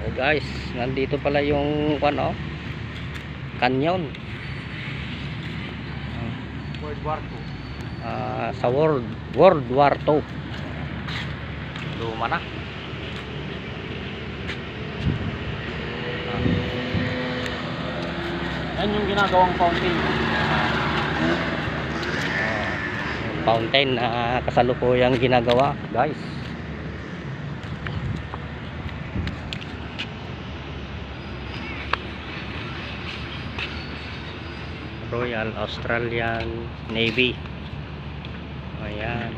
Oh guys, nandito pala yung canyon. World War II. Sa World War II. Luma na. Yan yung ginagawang fountain. Fountain na kasalukuyang ginagawa, guys. Royal Australian Navy. Ayan.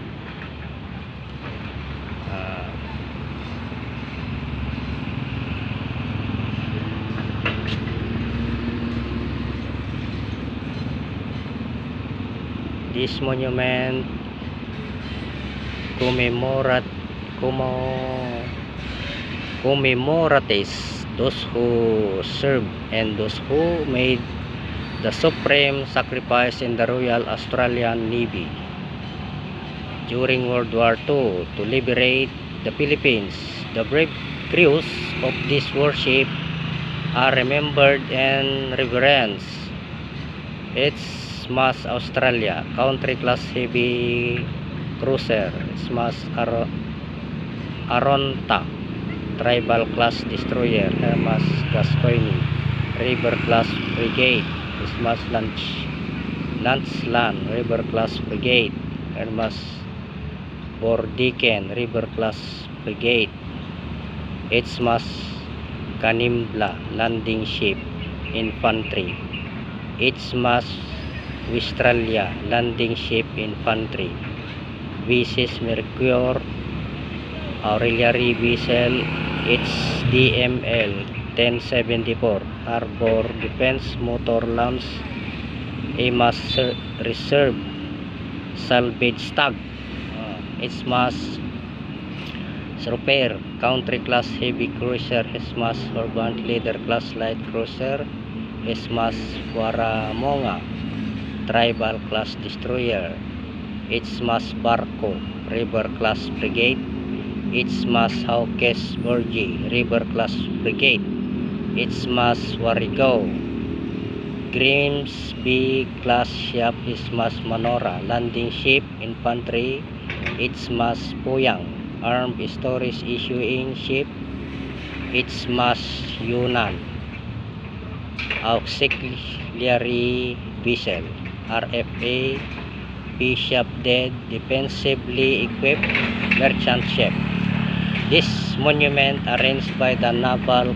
This monument commemorates those who served and those who made the supreme sacrifice in the Royal Australian Navy during World War II to liberate the Philippines. The brave crews of this warship are remembered and reverenced. It's HMAS Australia, Country Class Heavy Cruiser, HMAS Aronta, Tribal Class Destroyer, HMAS Gascoyne, River Class Brigade, HMAS Landsland, River Class Brigade, HMAS Bordiken, River Class Brigade, HMAS Canimbla, Landing Ship Infantry, HMAS Australia, Landing Ship Infantry, VSS Mercure, Auxiliary Vessel HDML 1074, Harbor Defense Motor Launch, HMAS Reserve Salvage Stag, HMAS Repair, Country Class Heavy Cruiser, HMAS Urban Leader Class Light Cruiser, HMAS Waramonga, Tribal Class Destroyer, HMAS Barco, River Class Brigade, HMAS Hawkes Borgie, River Class Brigade, HMAS Warrego, Grimsby Class Ship, HMAS Manora, Landing Ship Infantry, HMAS Puyang, Armed Storage Issuing Ship, HMAS Yunnan, Auxiliary Vessel, RFA Bishop Dead, Defensively Equipped Merchant Ship. This monument arranged by the Naval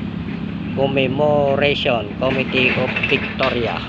Commemoration Committee of Victoria.